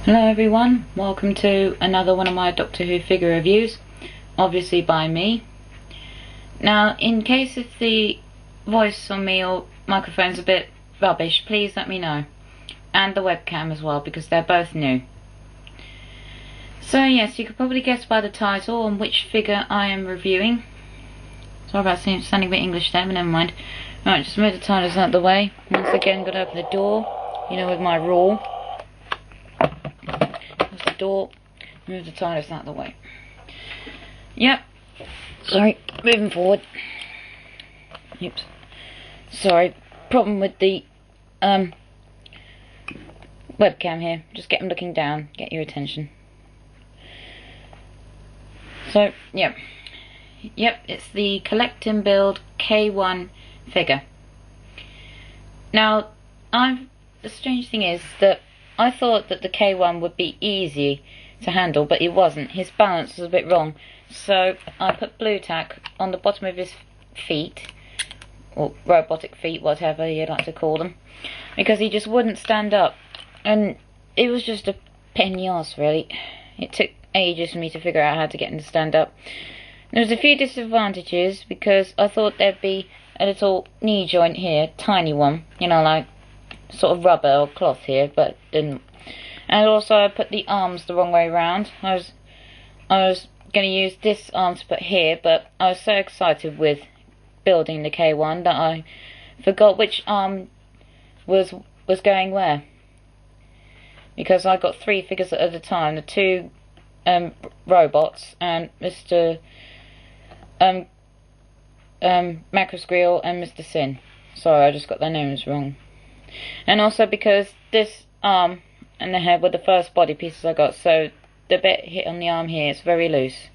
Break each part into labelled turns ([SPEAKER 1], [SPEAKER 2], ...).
[SPEAKER 1] Hello everyone, welcome to another one of my Doctor Who figure reviews, obviously by me. Now, in case if the voice on me or microphone's a bit rubbish, please let me know. And the webcam as well, because they're both new. So yes, you could probably guess by the title on which figure I am reviewing. Sorry about sounding a bit English there, but never mind. Right, just move the titles out of the way. Once again, got to open the door, you know, with my rule. Door, move the tires out of the way. Yep. Sorry, moving forward. Oops. Sorry, problem with the webcam here. Just get them looking down, get your attention. So, yep, it's the Collect and Build K1 figure. Now, the strange thing is that I thought that the K1 would be easy to handle, but it wasn't. His balance was a bit wrong. So I put blue tack on the bottom of his feet, or robotic feet, whatever you like to call them, because he just wouldn't stand up. And it was just a pain in the arse, really. It took ages for me to figure out how to get him to stand up. There was a few disadvantages, because I thought there'd be a little knee joint here, tiny one, you know, like sort of rubber or cloth here, but didn't. And also I put the arms the wrong way around. I was going to use this arm to put here, but I was so excited with building the K1 that I forgot which arm was going where, because I got 3 figures at a time, the 2 robots and Mr. Macroscreel and Mr. Sin. Sorry, I just got their names wrong. And also because this arm and the head were the first body pieces I got, so the bit hit on the arm here is very loose.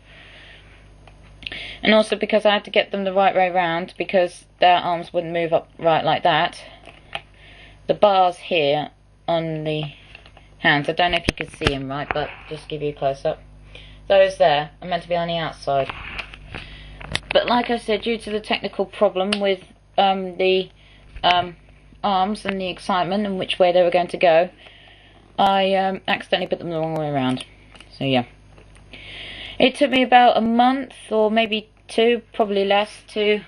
[SPEAKER 1] And also because I had to get them the right way round, because their arms wouldn't move up right like that. The bars here on the hands, I don't know if you can see them right, but just give you a close up. Those there are meant to be on the outside. But like I said, due to the technical problem with the arms and the excitement and which way they were going to go, I accidentally put them the wrong way around. So yeah, it took me about a month or maybe 2, probably less, to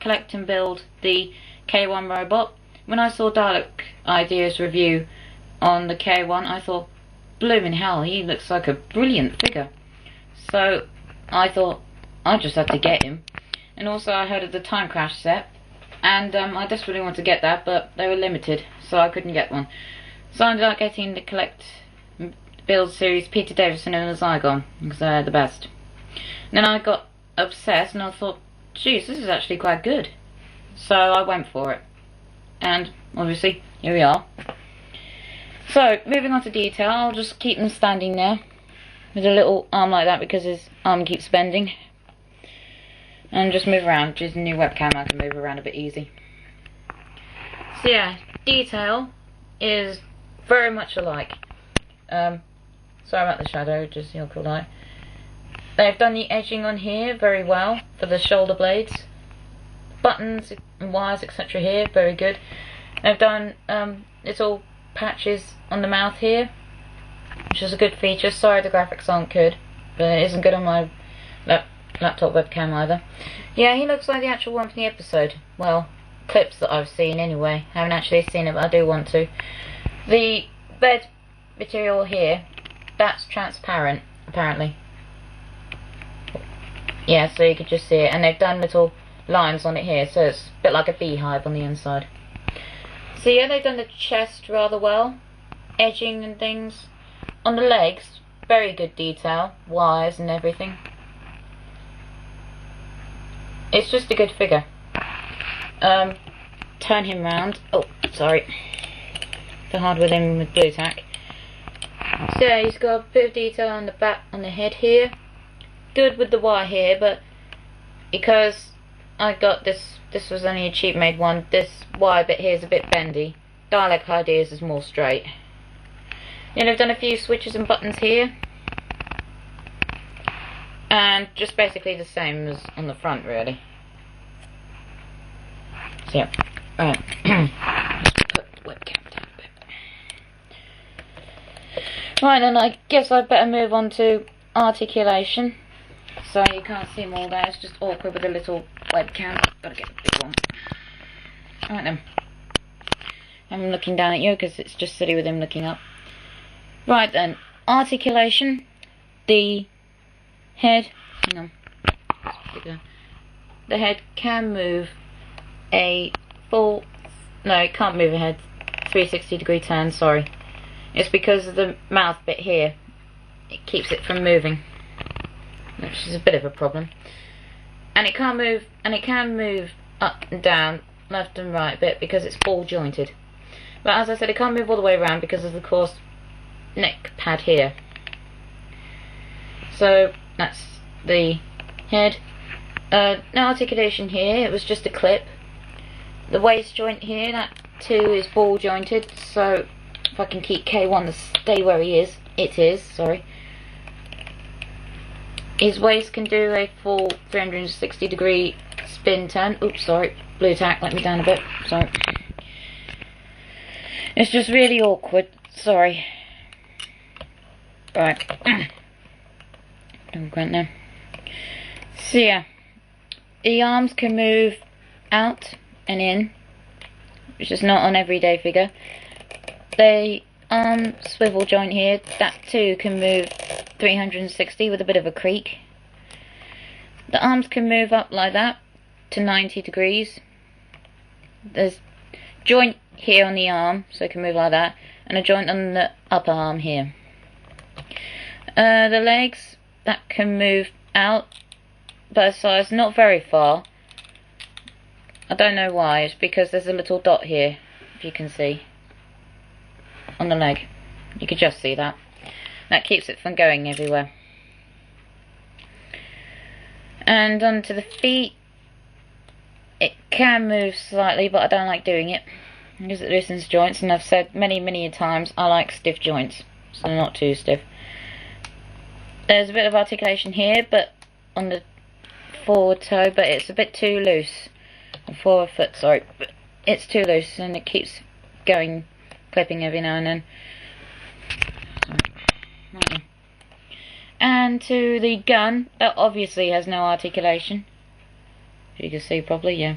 [SPEAKER 1] collect and build the K1 robot. When I saw Dalek Idea's review on the K1, I thought, blooming hell, he looks like a brilliant figure. So I thought I just had to get him. And also I heard of the Time Crash set, and I desperately wanted to get that, but they were limited, so I couldn't get one. So I ended up getting the Collect Build series Peter Davison and the Zygon, because they're the best. And then I got obsessed, and I thought, geez, this is actually quite good. So I went for it. And obviously, here we are. So, moving on to detail, I'll just keep them standing there with a little arm like that, because his arm keeps bending. And just move around. Just a new webcam, I can move around a bit easy. So yeah, detail is very much alike. Sorry about the shadow, just the awkward light. They've done the edging on here very well for the shoulder blades. Buttons and wires, etc. here, very good. They've done little patches on the mouth here, which is a good feature. Sorry the graphics aren't good, but it isn't good on my laptop webcam either. Yeah, he looks like the actual one from the episode. Well, clips that I've seen anyway. I haven't actually seen it, but I do want to. The bed material here, that's transparent, apparently. Yeah, so you can just see it. And they've done little lines on it here, so it's a bit like a beehive on the inside. So yeah, they've done the chest rather well. Edging and things. On the legs, very good detail. Wires and everything. It's just a good figure. Turn him round. Oh, sorry. So hard with him with blue tack. So yeah, he's got a bit of detail on the back, on the head here. Good with the wire here, but because I got this was only a cheap made one, this wire bit here is a bit bendy. Dalek Ideas is more straight. Then I've done a few switches and buttons here. And just basically the same as on the front, really. So yeah, right. Just put the webcam down a bit. Right then, I guess I'd better move on to articulation. So you can't see them all there, it's just awkward with a little webcam. Gotta get a big one. Right then. I'm looking down at you because it's just silly with him looking up. Right then, articulation. The head, hang on. The head can move a full, no, it can't move a head 360-degree turn, sorry. It's because of the mouth bit here. It keeps it from moving, which is a bit of a problem. And it can't move, and it can move up and down, left and right a bit because it's ball jointed. But as I said, it can't move all the way around because of the coarse neck pad here. So that's the head. No articulation here, it was just a clip. The waist joint here, that too is ball jointed, so if I can keep K1 to stay where he is, it is, sorry. His waist can do a full 360-degree spin turn. Oops, sorry, blue tack let me down a bit, sorry. It's just really awkward, sorry. Right. Don't grunt now. So yeah, the arms can move out and in, which is not on everyday figure. The arm swivel joint here, that too can move 360 with a bit of a creak. The arms can move up like that to 90 degrees. There's joint here on the arm, so it can move like that, and a joint on the upper arm here. The legs, that can move out both sides, not very far. I don't know why, it's because there's a little dot here, if you can see, on the leg. You can just see that. That keeps it from going everywhere. And onto the feet, it can move slightly, but I don't like doing it because it loosens joints, and I've said many times I like stiff joints, so they're not too stiff. There's a bit of articulation here, but on the forward toe, but it's a bit too loose. Forward foot, sorry, but it's too loose, and it keeps going, clipping every now and then. Right. And to the gun, that obviously has no articulation. If you can see properly, yeah.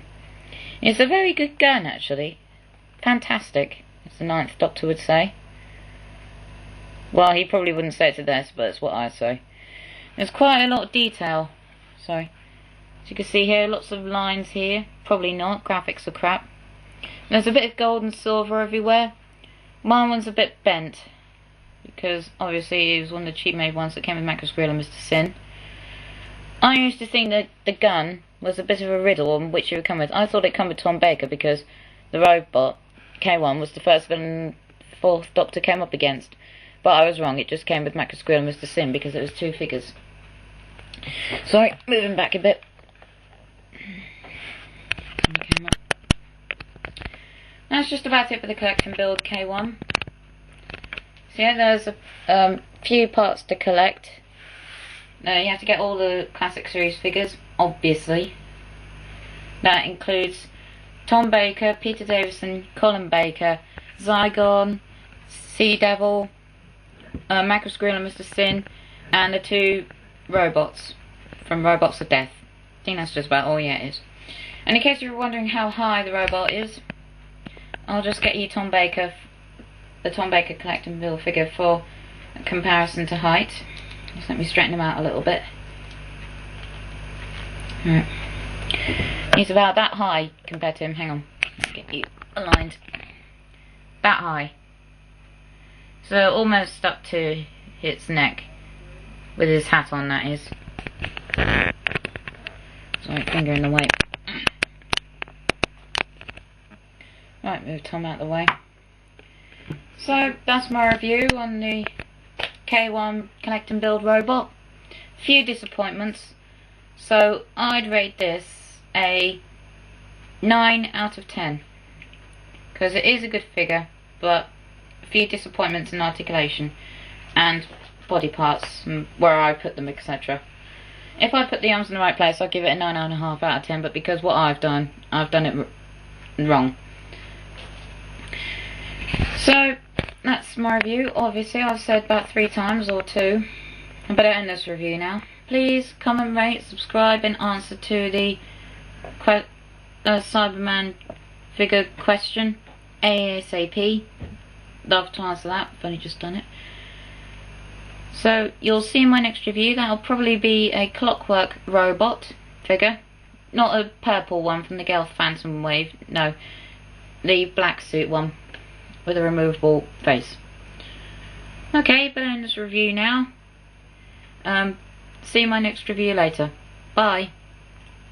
[SPEAKER 1] It's a very good gun, actually. Fantastic, as the Ninth Doctor would say. Well, he probably wouldn't say it to this, but it's what I say. There's quite a lot of detail. Sorry. As you can see here, lots of lines here. Probably not, graphics are crap. There's a bit of gold and silver everywhere. My one's a bit bent, because obviously it was one of the cheap made ones that came with Macroscreel and Mr. Sin. I used to think that the gun was a bit of a riddle on which it would come with. I thought it come with Tom Baker because the robot, K1, was the first villain the Fourth Doctor came up against. But I was wrong, it just came with Macroscreel and Mr. Sin because it was two figures. Sorry, moving back a bit. That's just about it for the collect and build K1. So yeah, there's a few parts to collect. You have to get all the classic series figures, obviously. That includes Tom Baker, Peter Davison, Colin Baker, Zygon, Sea Devil, Macroscreel and Mr. Sin, and the two robots from Robots of Death. I think that's just about all, yeah, it is. And in case you're wondering how high the robot is, I'll just get you Tom Baker, the Tom Baker collect and build figure for a comparison to height. Just let me straighten him out a little bit. Right. He's about that high compared to him. Hang on, let's get you aligned. That high. So almost up to its neck, with his hat on, that is. Sorry, finger in the way. Right, move Tom out of the way. So that's my review on the K1 collect and build robot. Few disappointments. So I'd rate this a 9 out of 10. Because it is a good figure, but a few disappointments in articulation and body parts and where I put them, etc. If I put the arms in the right place, I'd give it a 9.5 out of 10, but because what I've done it wrong. So that's my review. Obviously, I've said about 3 times or 2. I better end this review now. Please comment, rate, subscribe, and answer to the Cyberman figure question ASAP. Love to answer that. I've only just done it. So you'll see in my next review that'll probably be a Clockwork robot figure, not a purple one from the Gelth Phantom Wave. No, the black suit one with a removable face. Okay, but end this review now. See my next review later. Bye.